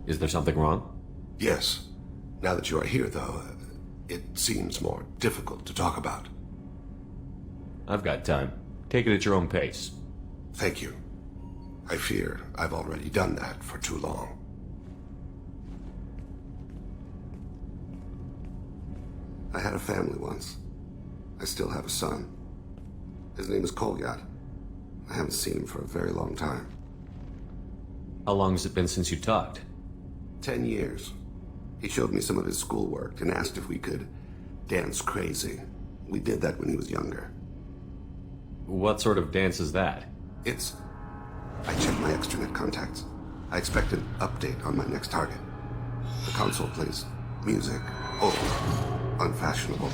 Is there something wrong? Yes. Now that you are here, though, it seems more difficult to talk about. I've got time. Take it at your own pace. Thank you. I fear I've already done that for too long. I had a family once. I still have a son. His name is Kolyat. I haven't seen him for a very long time. How long has it been since you talked? 10 years. He showed me some of his schoolwork and asked if we could dance crazy. We did that when he was younger. What sort of dance is that? I checked my extranet contacts. I expect an update on my next target. The console plays music. Old. Unfashionable.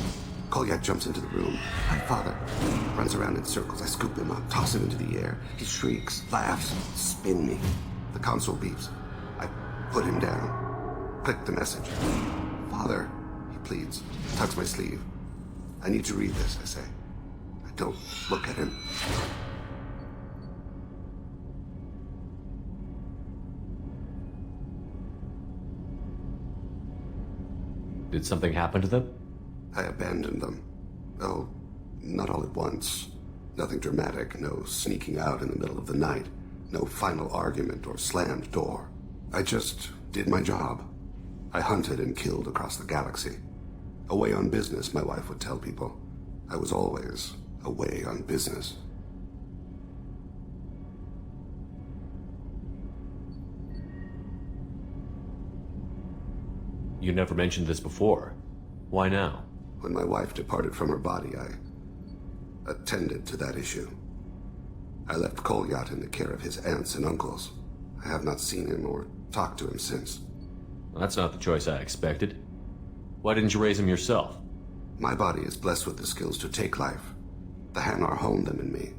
Kolyat jumps into the room. My father runs around in circles. I scoop him up, toss him into the air. He shrieks, laughs, spin me. The console beeps. I put him down. Click the message. Father, he pleads, tugs my sleeve. I need to read this, I say. I don't look at him. Did something happen to them? I abandoned them. Oh, not all at once. Nothing dramatic, no sneaking out in the middle of the night, no final argument or slammed door. I just did my job. I hunted and killed across the galaxy. Away on business, my wife would tell people. I was always away on business. You never mentioned this before. Why now? When my wife departed from her body, I attended to that issue. I left Kolyat in the care of his aunts and uncles. I have not seen him or talked to him since. Well, that's not the choice I expected. Why didn't you raise him yourself? My body is blessed with the skills to take life. The Hanar honed them in me.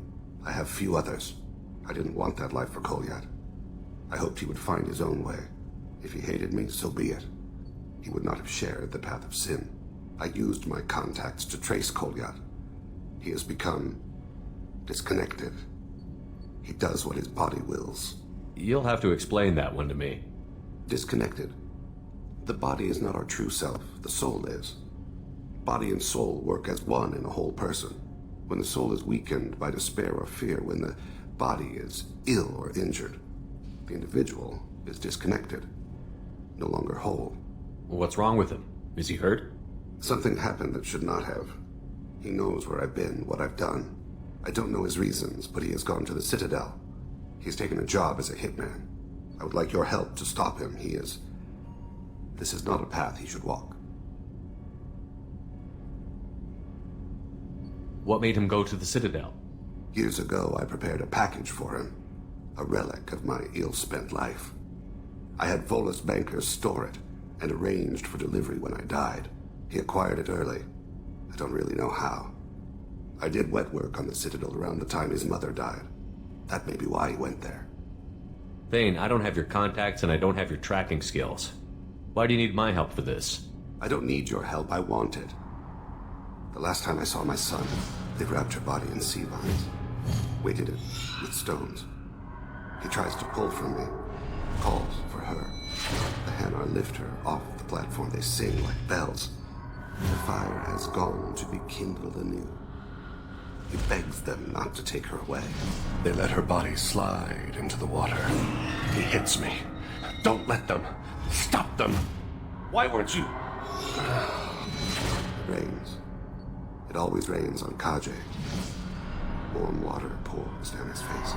I have few others. I didn't want that life for Kolyat. I hoped he would find his own way. If he hated me, so be it. He would not have shared the path of sin. I used my contacts to trace Kolyat. He has become disconnected. He does what his body wills. You'll have to explain that one to me. Disconnected. The body is not our true self. The soul is. Body and soul work as one in a whole person. When the soul is weakened by despair or fear, when the body is ill or injured, the individual is disconnected, no longer whole. What's wrong with him? Is he hurt? Something happened that should not have. He knows where I've been, what I've done. I don't know his reasons, but he has gone to the Citadel. He's taken a job as a hitman. I would like your help to stop him. This is not a path he should walk. What made him go to the Citadel? Years ago, I prepared a package for him. A relic of my ill-spent life. I had Volus bankers store it, and arranged for delivery when I died. He acquired it early. I don't really know how. I did wet work on the Citadel around the time his mother died. That may be why he went there. Thane, I don't have your contacts and I don't have your tracking skills. Why do you need my help for this? I don't need your help, I want it. The last time I saw my son, they wrapped her body in sea vines, weighted it with stones. He tries to pull from me, calls for her. The Hanar lift her off the platform. They sing like bells. The fire has gone to be kindled anew. He begs them not to take her away. They let her body slide into the water. He hits me. Don't let them. Stop them. Why weren't you? It rains. It always rains on Kaje. Warm water pours down his face.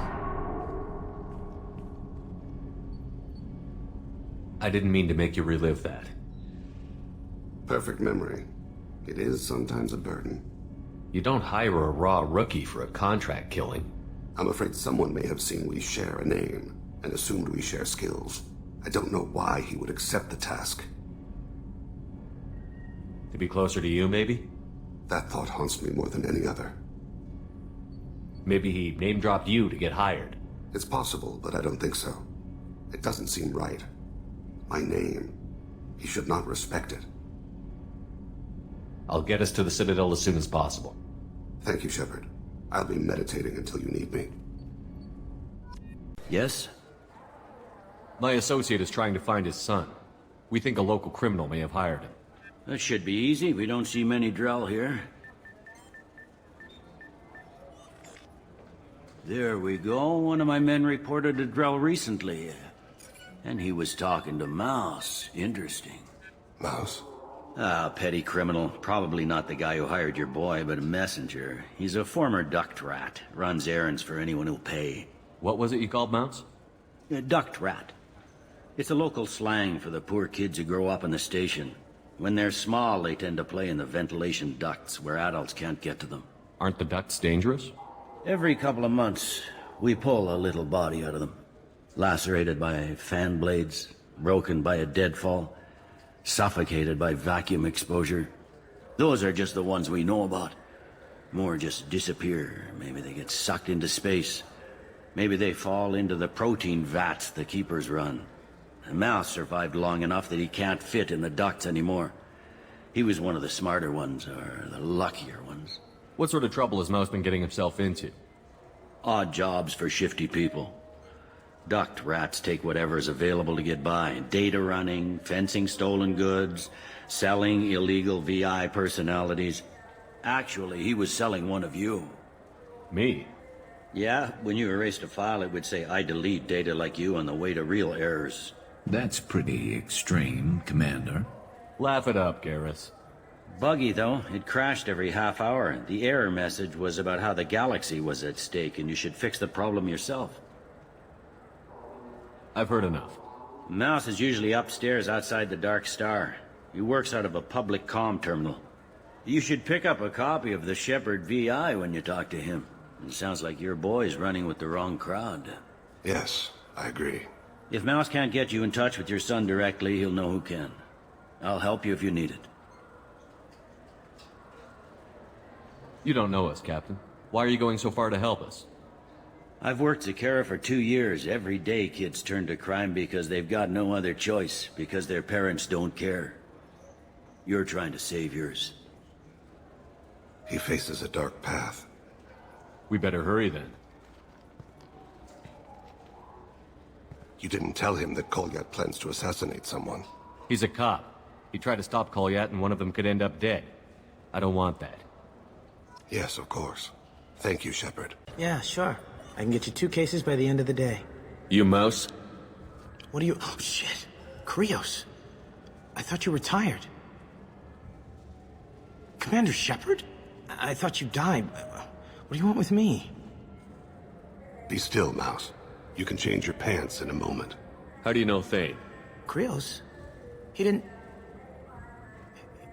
I didn't mean to make you relive that. Perfect memory. It is sometimes a burden. You don't hire a raw rookie for a contract killing. I'm afraid someone may have seen we share a name and assumed we share skills. I don't know why he would accept the task. To be closer to you, maybe? That thought haunts me more than any other. Maybe he name-dropped you to get hired. It's possible, but I don't think so. It doesn't seem right. My name. He should not respect it. I'll get us to the Citadel as soon as possible. Thank you, Shepard. I'll be meditating until you need me. Yes? My associate is trying to find his son. We think a local criminal may have hired him. That should be easy. We don't see many Drell here. There we go. One of my men reported a Drell recently. And he was talking to Mouse. Interesting. Mouse? Ah, petty criminal. Probably not the guy who hired your boy, but a messenger. He's a former duct rat. Runs errands for anyone who'll pay. What was it you called Mounts? A duct rat. It's a local slang for the poor kids who grow up in the station. When they're small, they tend to play in the ventilation ducts where adults can't get to them. Aren't the ducts dangerous? Every couple of months, we pull a little body out of them. Lacerated by fan blades, broken by a deadfall, suffocated by vacuum exposure. Those are just the ones we know about. More just disappear. Maybe they get sucked into space. Maybe they fall into the protein vats the keepers run. And Mouse survived long enough that he can't fit in the ducts anymore. He was one of the smarter ones, or the luckier ones. What sort of trouble has Mouse been getting himself into? Odd jobs for shifty people. Duct rats take whatever's available to get by. Data running, fencing stolen goods, selling illegal VI personalities. Actually, he was selling one of you. Me? Yeah, when you erased a file, it would say, I delete data like you on the way to real errors. That's pretty extreme, Commander. Laugh it up, Garrus. Buggy, though. It crashed every half hour. The error message was about how the galaxy was at stake, and you should fix the problem yourself. I've heard enough. Mouse is usually upstairs outside the Dark Star. He works out of a public comm terminal. You should pick up a copy of the Shepherd VI when you talk to him. It sounds like your boy's running with the wrong crowd. Yes, I agree. If Mouse can't get you in touch with your son directly, he'll know who can. I'll help you if you need it. You don't know us, Captain. Why are you going so far to help us? I've worked Zakara for 2 years. Every day kids turn to crime because they've got no other choice, because their parents don't care. You're trying to save yours. He faces a dark path. We better hurry then. You didn't tell him that Kolyat plans to assassinate someone. He's a cop. He tried to stop Kolyat and one of them could end up dead. I don't want that. Yes, of course. Thank you, Shepard. Yeah, sure. I can get you 2 cases by the end of the day. You Mouse? What are you... Oh, shit. Krios. I thought you retired. Commander Shepard? I thought you died. What do you want with me? Be still, Mouse. You can change your pants in a moment. How do you know Thain? Krios? He didn't...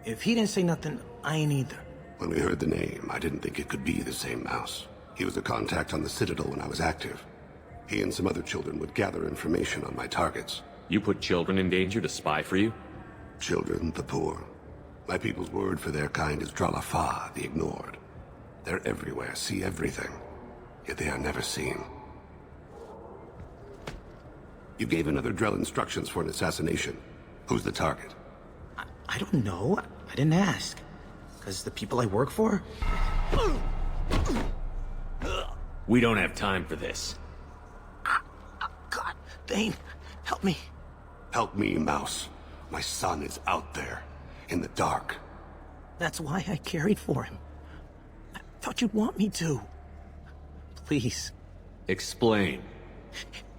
If he didn't say nothing, I ain't either. When we heard the name, I didn't think it could be the same Mouse. He was a contact on the Citadel when I was active. He and some other children would gather information on my targets. You put children in danger to spy for you? Children, the poor. My people's word for their kind is Dralafa, the ignored. They're everywhere, see everything. Yet they are never seen. You gave another Drell instructions for an assassination. Who's the target? I don't know. I didn't ask. Because the people I work for... We don't have time for this. God, Thain, help me. Help me, Mouse. My son is out there, in the dark. That's why I carried for him. I thought you'd want me to. Please. Explain.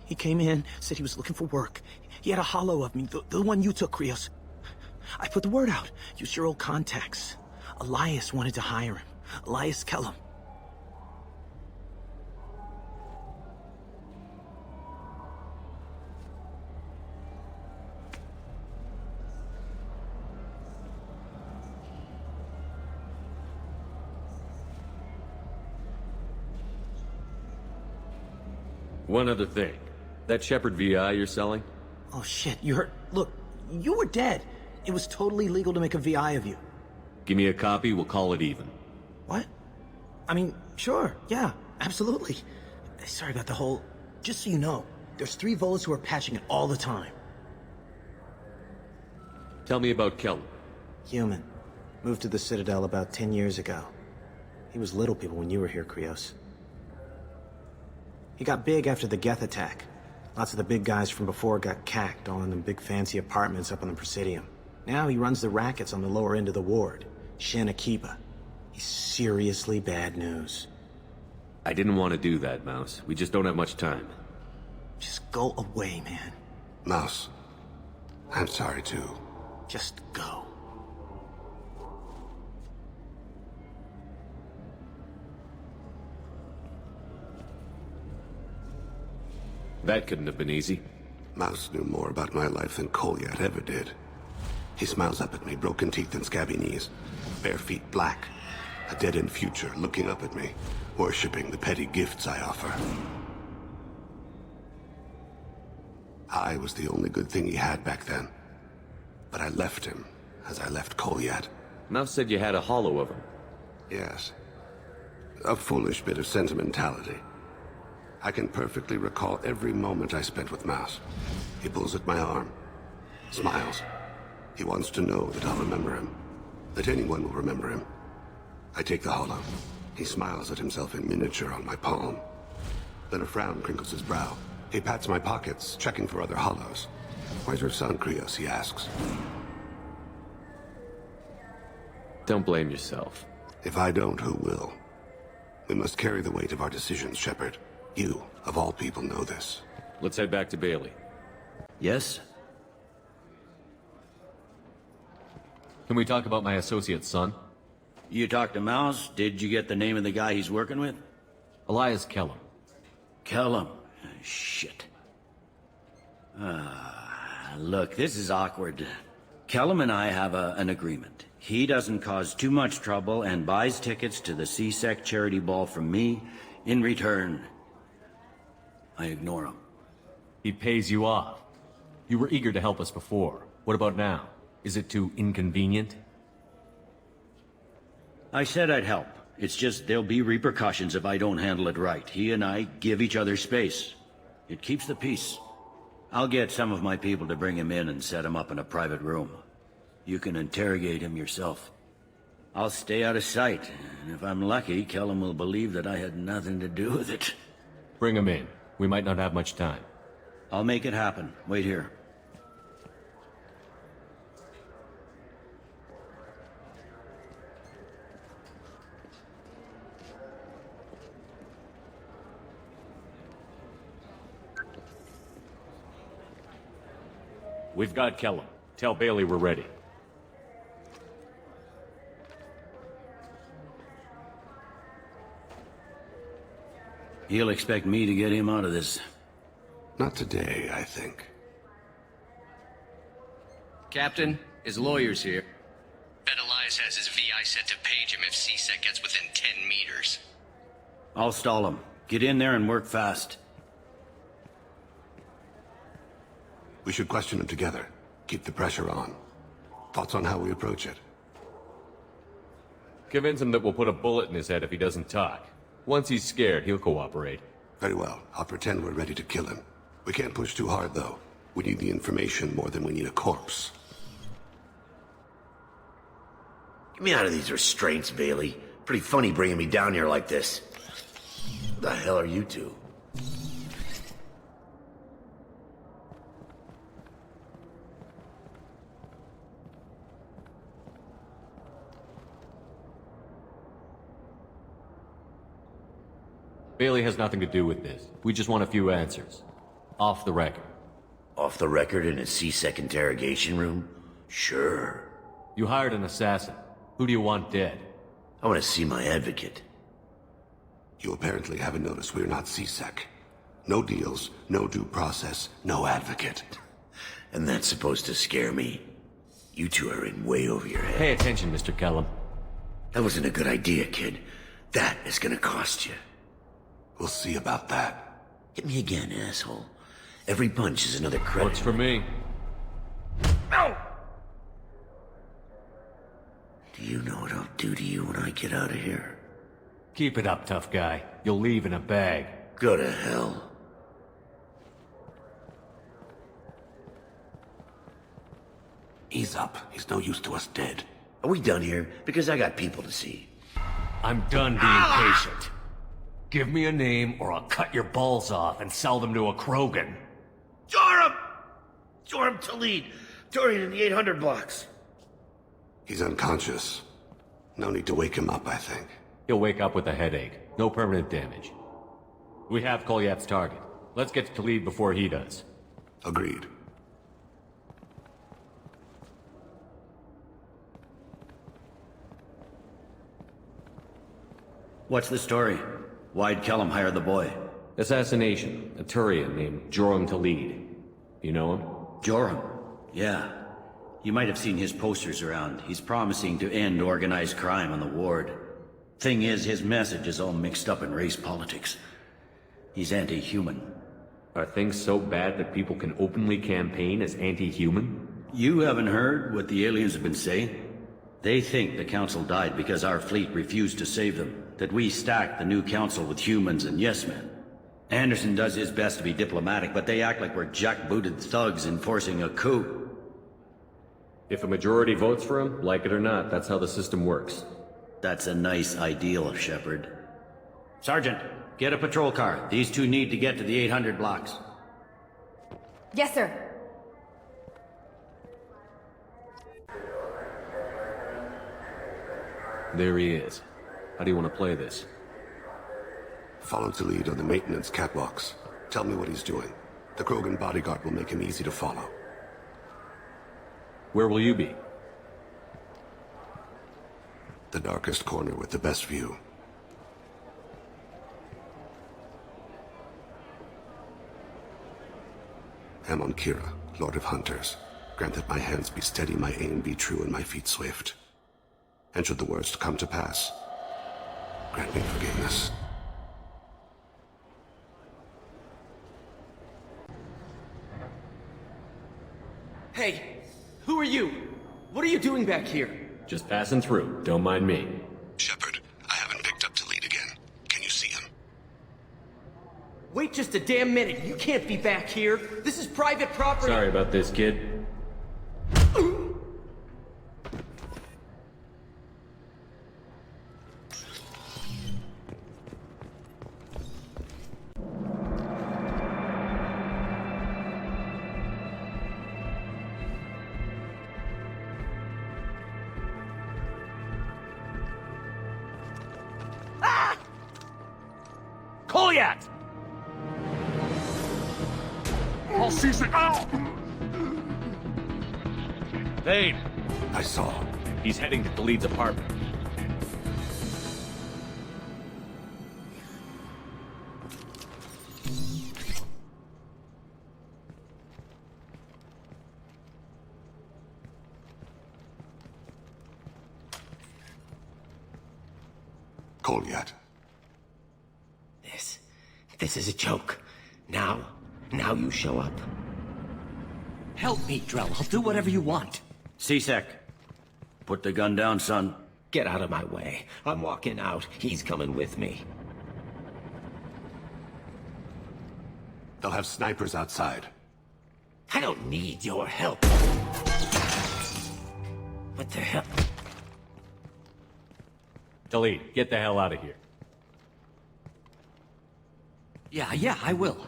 He came in, said he was looking for work. He had a hollow of me, the one you took, Krios. I put the word out. Use your old contacts. Elias wanted to hire him. Elias Kellum. One other thing. That Shepherd VI you're selling? Oh shit, you heard... Look, you were dead. It was totally legal to make a VI of you. Give me a copy, we'll call it even. What? I mean, sure, yeah, absolutely. Sorry about the whole... Just so you know, there's 3 Volas who are patching it all the time. Tell me about Kellum. Human. Moved to the Citadel about 10 years ago. He was little people when you were here, Krios. He got big after the Geth attack. Lots of the big guys from before got cacked all in them big fancy apartments up on the Presidium. Now he runs the rackets on the lower end of the ward, Shin Akiba. He's seriously bad news. I didn't want to do that, Mouse. We just don't have much time. Just go away, man. Mouse, I'm sorry too. Just go. That couldn't have been easy. Mouse knew more about my life than Kolyat ever did. He smiles up at me, broken teeth and scabby knees, bare feet black, a dead-end future looking up at me, worshipping the petty gifts I offer. I was the only good thing he had back then, but I left him as I left Kolyat. Mouse said you had a hollow of him. Yes, a foolish bit of sentimentality. I can perfectly recall every moment I spent with Mouse. He pulls at my arm, smiles. He wants to know that I'll remember him, that anyone will remember him. I take the hollow. He smiles at himself in miniature on my palm. Then a frown crinkles his brow. He pats my pockets, checking for other hollows. Where's your son, Krios? He asks. Don't blame yourself. If I don't, who will? We must carry the weight of our decisions, Shepard. You, of all people, know this. Let's head back to Bailey. Yes? Can we talk about my associate's son? You talked to Mouse? Did you get the name of the guy he's working with? Elias Kellum. Kellum. Shit. Look, this is awkward. Kellum and I have an agreement. He doesn't cause too much trouble and buys tickets to the CSEC charity ball from me. In return, I ignore him. He pays you off. You were eager to help us before. What about now? Is it too inconvenient? I said I'd help. It's just there'll be repercussions if I don't handle it right. He and I give each other space. It keeps the peace. I'll get some of my people to bring him in and set him up in a private room. You can interrogate him yourself. I'll stay out of sight, and if I'm lucky, Kellum will believe that I had nothing to do with it. Bring him in. We might not have much time. I'll make it happen. Wait here. We've got Kellum. Tell Bailey we're ready. He'll expect me to get him out of this. Not today, I think. Captain, his lawyer's here. Bet Elias has his VI set to page him if CSEC gets within 10 meters. I'll stall him. Get in there and work fast. We should question him together. Keep the pressure on. Thoughts on how we approach it? Convince him that we'll put a bullet in his head if he doesn't talk. Once he's scared, he'll cooperate. Very well. I'll pretend we're ready to kill him. We can't push too hard, though. We need the information more than we need a corpse. Get me out of these restraints, Bailey. Pretty funny bringing me down here like this. What the hell are you two? Bailey has nothing to do with this. We just want a few answers. Off the record. Off the record in a CSEC interrogation room? Sure. You hired an assassin. Who do you want dead? I want to see my advocate. You apparently haven't noticed we're not CSEC. No deals, no due process, no advocate. And that's supposed to scare me. You two are in way over your head. Pay attention, Mr. Kellum. That wasn't a good idea, kid. That is gonna cost you. We'll see about that. Hit me again, asshole. Every punch is another credit. Works for me. Ow! Do you know what I'll do to you when I get out of here? Keep it up, tough guy. You'll leave in a bag. Go to hell. Ease up. He's no use to us dead. Are we done here? Because I got people to see. I'm done being patient. Give me a name or I'll cut your balls off and sell them to a Krogan. Joram! Joram Talid, Dorian in the 800 blocks. He's unconscious. No need to wake him up, I think. He'll wake up with a headache. No permanent damage. We have Kolyat's target. Let's get to Khalid before he does. Agreed. What's the story? Why'd Kellum hire the boy? Assassination. A Turian named Joram Talid. You know him? Joram? Yeah. You might have seen his posters around. He's promising to end organized crime on the ward. Thing is, his message is all mixed up in race politics. He's anti-human. Are things so bad that people can openly campaign as anti-human? You haven't heard what the aliens have been saying? They think the council died because our fleet refused to save them. That we stacked the new council with humans and yes-men. Anderson does his best to be diplomatic, but they act like we're jackbooted thugs enforcing a coup. If a majority votes for him, like it or not, that's how the system works. That's a nice ideal, Shepard. Sergeant, get a patrol car. These two need to get to the 800 blocks. Yes, sir. There he is. How do you want to play this? Follow the lead on the maintenance catwalks. Tell me what he's doing. The Krogan bodyguard will make him easy to follow. Where will you be? The darkest corner with the best view. Amon Kira, Lord of Hunters. Grant that my hands be steady, my aim be true, and my feet swift. And should the worst come to pass, grant me forgiveness. Hey, who are you? What are you doing back here? Just passing through. Don't mind me. Shepard, I haven't picked up Talid again. Can you see him? Wait just a damn minute. You can't be back here. This is private property. Sorry about this, kid. Kolyat! I'll seize it out! Tейн! I saw. He's heading to Khalid's apartment. Kolyat. This is a joke. Now you show up. Help me, Drell. I'll do whatever you want. C-Sec, put the gun down, son. Get out of my way. I'm walking out. He's coming with me. They'll have snipers outside. I don't need your help. What the hell? Khalid, get the hell out of here. Yeah, I will.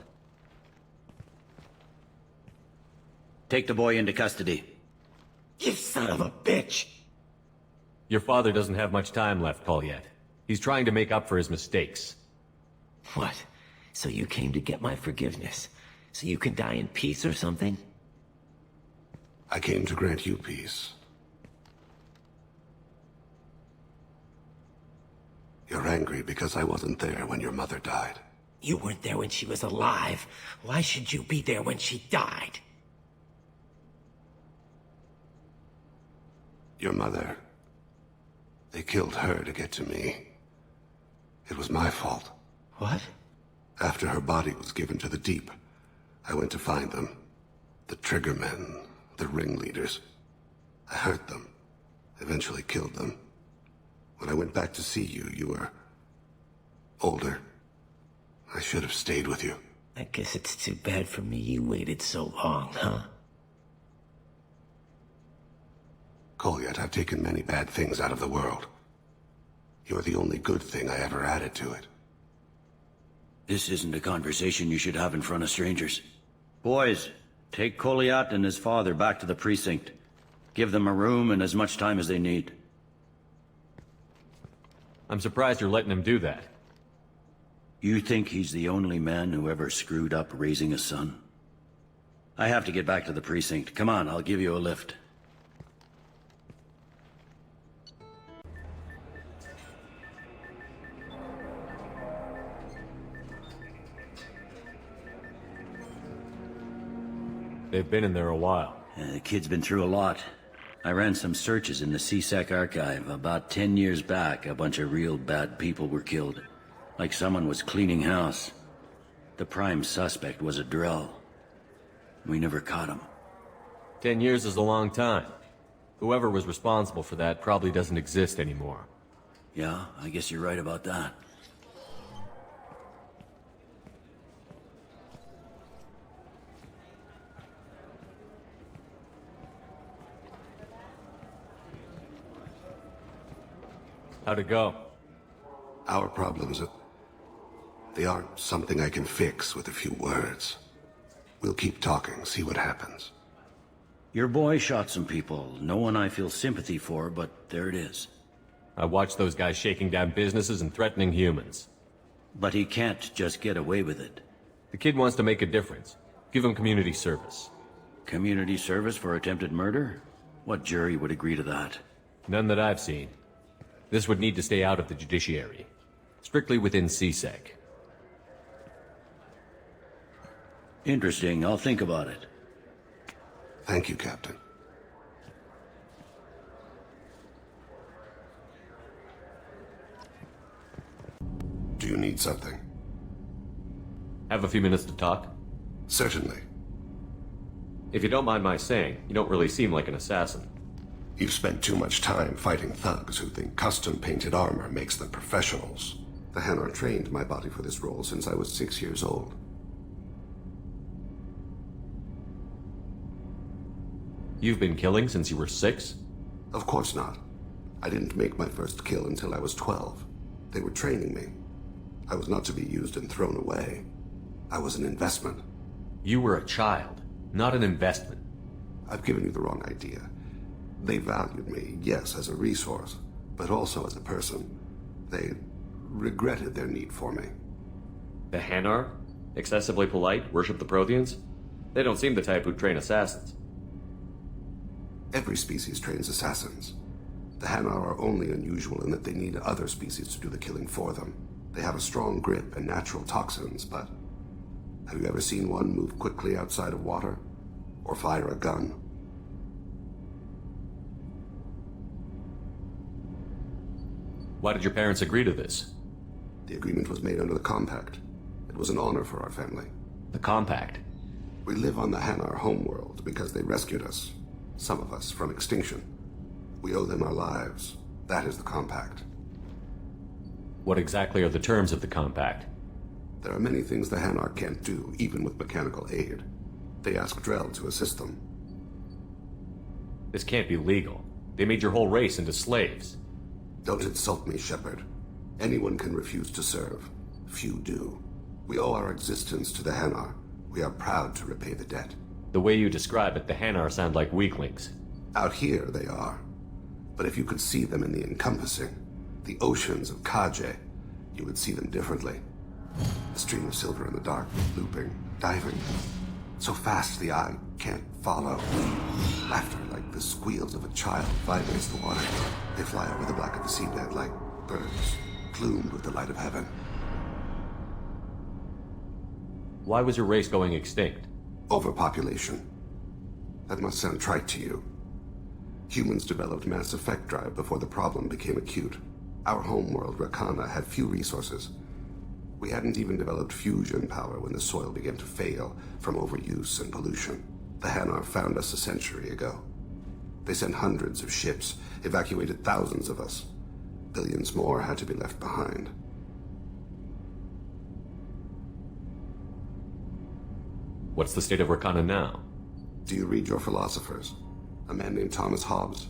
Take the boy into custody. You son of a bitch! Your father doesn't have much time left, Kolyat. He's trying to make up for his mistakes. What? So you came to get my forgiveness? So you can die in peace or something? I came to grant you peace. You're angry because I wasn't there when your mother died. You weren't there when she was alive. Why should you be there when she died? Your mother. They killed her to get to me. It was my fault. What? After her body was given to the deep, I went to find them. The triggermen, the ringleaders. I hurt them. Eventually killed them. When I went back to see you, you were older. I should have stayed with you. I guess it's too bad for me you waited so long, huh? Kolyat, I've taken many bad things out of the world. You're the only good thing I ever added to it. This isn't a conversation you should have in front of strangers. Boys, take Koliat and his father back to the precinct. Give them a room and as much time as they need. I'm surprised you're letting him do that. You think he's the only man who ever screwed up raising a son? I have to get back to the precinct. Come on, I'll give you a lift. They've been in there a while. The kid's been through a lot. I ran some searches in the CSEC archive. About 10 years back, a bunch of real bad people were killed. Like someone was cleaning house. The prime suspect was a Drell. We never caught him. 10 years is a long time. Whoever was responsible for that probably doesn't exist anymore. Yeah, I guess you're right about that. How'd it go? Our problems, they aren't something I can fix with a few words. We'll keep talking, see what happens. Your boy shot some people. No one I feel sympathy for, but there it is. I watched those guys shaking down businesses and threatening humans. But he can't just get away with it. The kid wants to make a difference. Give him community service. Community service for attempted murder? What jury would agree to that? None that I've seen. This would need to stay out of the judiciary. Strictly within CSEC. Interesting. I'll think about it. Thank you, Captain. Do you need something? Have a few minutes to talk? Certainly. If you don't mind my saying, you don't really seem like an assassin. You've spent too much time fighting thugs who think custom-painted armor makes them professionals. The Hanar trained my body for this role since I was 6 years old. You've been killing since you were 6? Of course not. I didn't make my first kill until I was 12. They were training me. I was not to be used and thrown away. I was an investment. You were a child, not an investment. I've given you the wrong idea. They valued me, yes, as a resource, but also as a person. They regretted their need for me. The Hanar? Excessively polite, worship the Protheans? They don't seem the type who'd train assassins. Every species trains assassins. The Hanar are only unusual in that they need other species to do the killing for them. They have a strong grip and natural toxins, but have you ever seen one move quickly outside of water? Or fire a gun? Why did your parents agree to this? The agreement was made under the Compact. It was an honor for our family. The Compact? We live on the Hanar homeworld because they rescued us, some of us, from extinction. We owe them our lives. That is the Compact. What exactly are the terms of the Compact? There are many things the Hanar can't do, even with mechanical aid. They ask Drell to assist them. This can't be legal. They made your whole race into slaves. Don't insult me, Shepard. Anyone can refuse to serve. Few do. We owe our existence to the Hanar. We are proud to repay the debt. The way you describe it, the Hanar sound like weaklings. Out here, they are. But if you could see them in the encompassing, the oceans of Kaje, you would see them differently. A stream of silver in the dark, looping, diving. So fast the eye can't follow. Laughter like the squeals of a child vibrates the water. They fly over the black of the seabed like birds, plumed with the light of heaven. Why was your race going extinct? Overpopulation. That must sound trite to you. Humans developed mass effect drive before the problem became acute. Our homeworld, Rakana, had few resources. We hadn't even developed fusion power when the soil began to fail from overuse and pollution. The Hanar found us a century ago. They sent hundreds of ships, evacuated thousands of us. Billions more had to be left behind. What's the state of Rakana now? Do you read your philosophers? A man named Thomas Hobbes?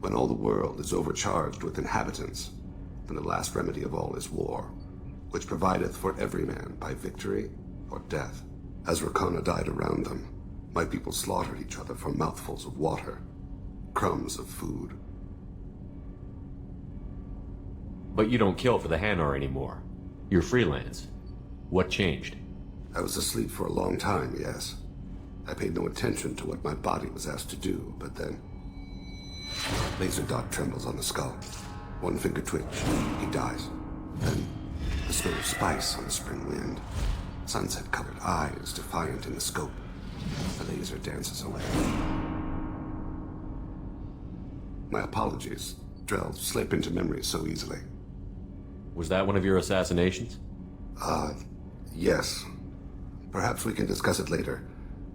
When all the world is overcharged with inhabitants, then the last remedy of all is war, which provideth for every man by victory or death. As Rakana died around them, my people slaughtered each other for mouthfuls of water, crumbs of food. But you don't kill for the Hanar anymore. You're freelance. What changed? I was asleep for a long time, yes. I paid no attention to what my body was asked to do, but then... Laser dot trembles on the skull. One finger twitch, he dies. Then, the smell of spice on the spring wind. Sunset-colored eyes defiant in the scope. The laser dances away. My apologies. Drells slip into memory so easily. Was that one of your assassinations? Yes. Perhaps we can discuss it later.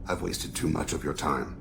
I've wasted too much of your time.